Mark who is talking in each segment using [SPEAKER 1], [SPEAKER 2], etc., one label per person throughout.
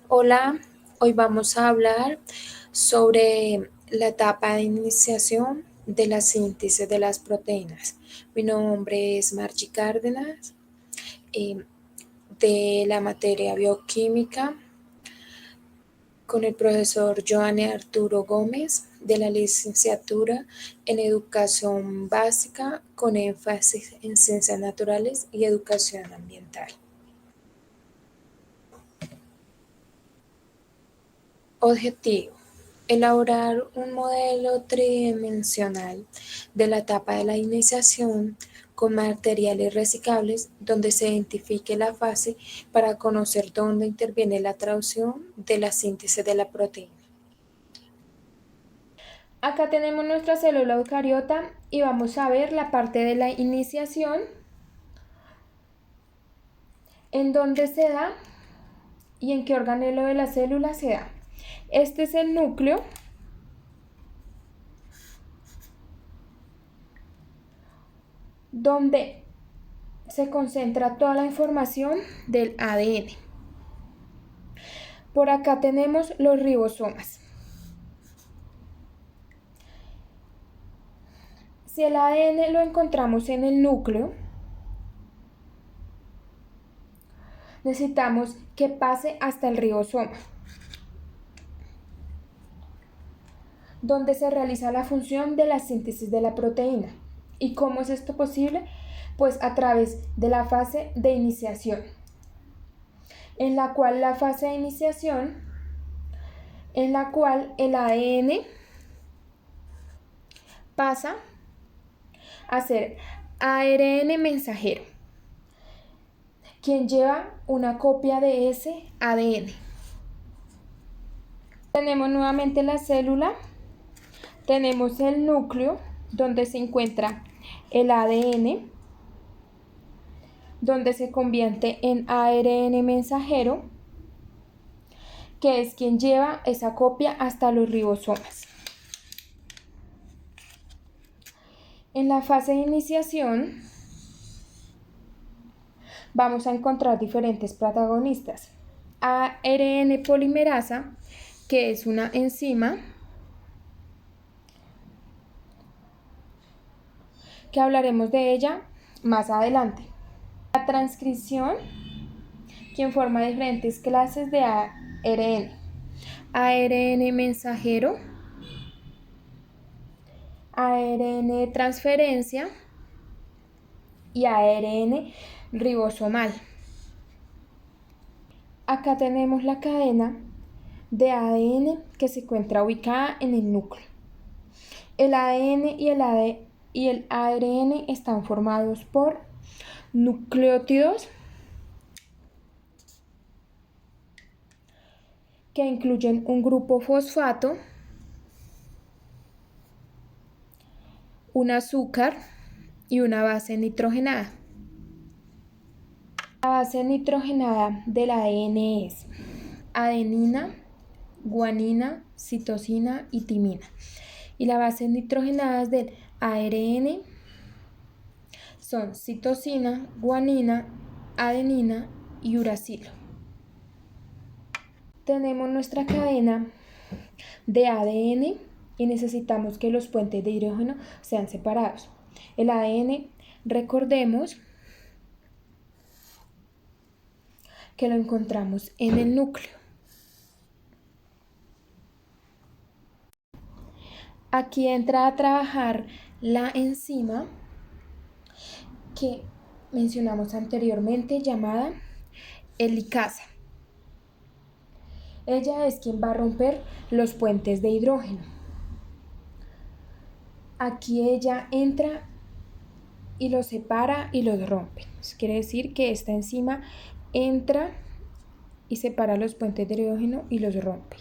[SPEAKER 1] Hola, hoy vamos a hablar sobre la etapa de iniciación de la síntesis de las proteínas. Mi nombre es Margie Cárdenas, eh, de la materia bioquímica, con el profesor Joanne Arturo Gómez, de la licenciatura en educación básica con énfasis en ciencias naturales y educación ambiental. Objetivo: elaborar un modelo tridimensional de la etapa de la iniciación con materiales reciclables donde se identifique la fase para conocer dónde interviene la traducción de la síntesis de la proteína.
[SPEAKER 2] Acá tenemos nuestra célula eucariota y vamos a ver la parte de la iniciación, en dónde se da y en qué organelo de la célula se da. Este es el núcleo, donde se concentra toda la información del ADN. Por acá tenemos los ribosomas. Si el ADN lo encontramos en el núcleo, necesitamos que pase hasta el ribosoma, donde se realiza la función de la síntesis de la proteína. ¿Y cómo es esto posible? Pues a través de la fase de iniciación, en la cual el ADN pasa a ser ARN mensajero, quien lleva una copia de ese ADN. Tenemos nuevamente la célula, tenemos el núcleo donde se encuentra el ADN, donde se convierte en ARN mensajero, que es quien lleva esa copia hasta los ribosomas. En la fase de iniciación vamos a encontrar diferentes protagonistas. ARN polimerasa, que es una enzima que hablaremos de ella más adelante. La transcripción, quien forma diferentes clases de ARN. ARN mensajero, ARN de transferencia y ARN ribosomal. Acá tenemos la cadena de ADN que se encuentra ubicada en el núcleo. El ADN y el ARN están formados por nucleótidos que incluyen un grupo fosfato, un azúcar y una base nitrogenada. La base nitrogenada del ADN es adenina, guanina, citosina y timina. Y las bases nitrogenadas del ARN son citosina, guanina, adenina y uracilo. Tenemos nuestra cadena de ADN y necesitamos que los puentes de hidrógeno sean separados. El ADN, recordemos que lo encontramos en el núcleo. Aquí entra a trabajar la enzima que mencionamos anteriormente, llamada helicasa. Ella es quien va a romper los puentes de hidrógeno. Aquí ella entra y los separa y los rompe. Eso quiere decir que esta enzima entra y separa los puentes de hidrógeno y los rompe.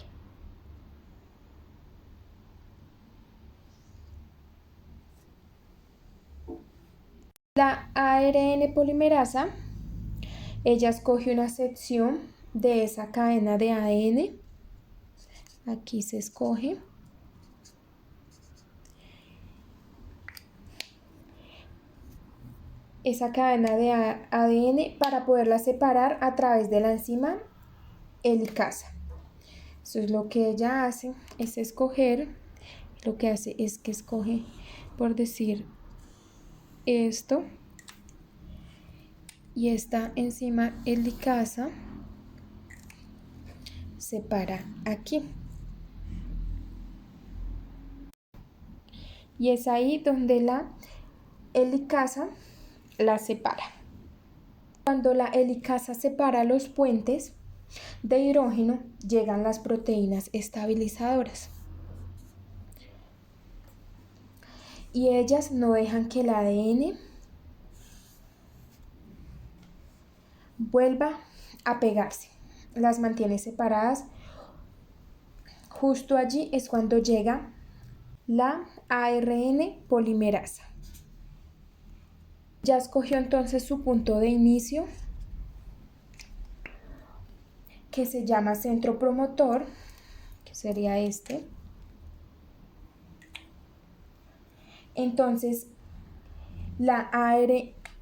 [SPEAKER 2] La ARN polimerasa, ella escoge una sección de esa cadena de ADN. Aquí se escoge. Esa cadena de ADN para poderla separar a través de la enzima helicasa. Eso es lo que ella hace, es escoger, lo que hace es que escoge, por decir, esto, y esta enzima helicasa se para aquí. Y es ahí donde la helicasa la separa. Cuando la helicasa separa los puentes de hidrógeno, llegan las proteínas estabilizadoras. Y ellas no dejan que el ADN vuelva a pegarse. Las mantiene separadas. Justo allí es cuando llega la ARN polimerasa. Ya escogió entonces su punto de inicio, que se llama centro promotor, que sería este. Entonces, la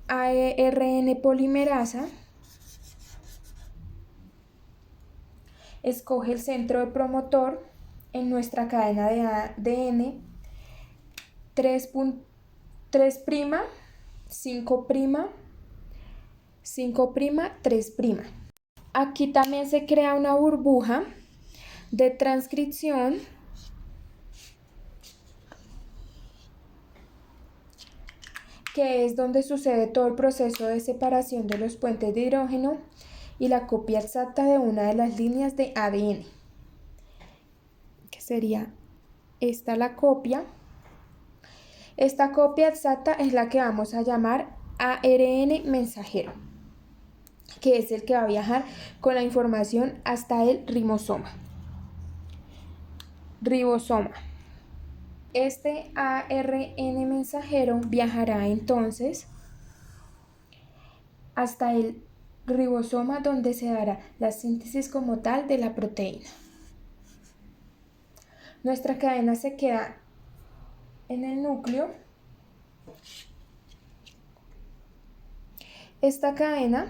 [SPEAKER 2] ARN polimerasa escoge el centro de promotor en nuestra cadena de ADN 3', 5', 5', 3'. Aquí también se crea una burbuja de transcripción que es donde sucede todo el proceso de separación de los puentes de hidrógeno y la copia exacta de una de las líneas de ADN, que sería esta la copia. Esta copia exacta es la que vamos a llamar ARN mensajero, que es el que va a viajar con la información hasta el ribosoma. Este ARN mensajero viajará entonces hasta el ribosoma, donde se dará la síntesis como tal de la proteína. Nuestra cadena se queda en el núcleo. Esta cadena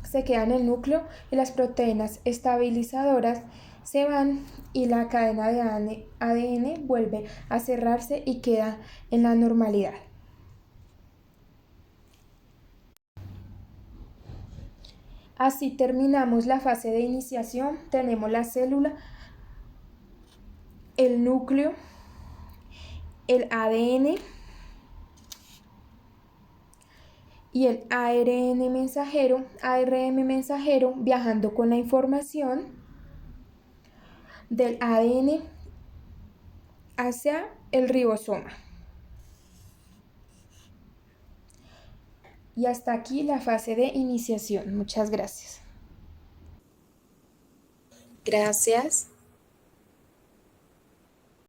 [SPEAKER 2] se queda en el núcleo y las proteínas estabilizadoras se van y la cadena de ADN vuelve a cerrarse y queda en la normalidad. Así terminamos la fase de iniciación. Tenemos la célula, el núcleo, el ADN y el ARN mensajero viajando con la información del ADN hacia el ribosoma. Y hasta aquí la fase de iniciación. Muchas gracias.
[SPEAKER 1] Gracias.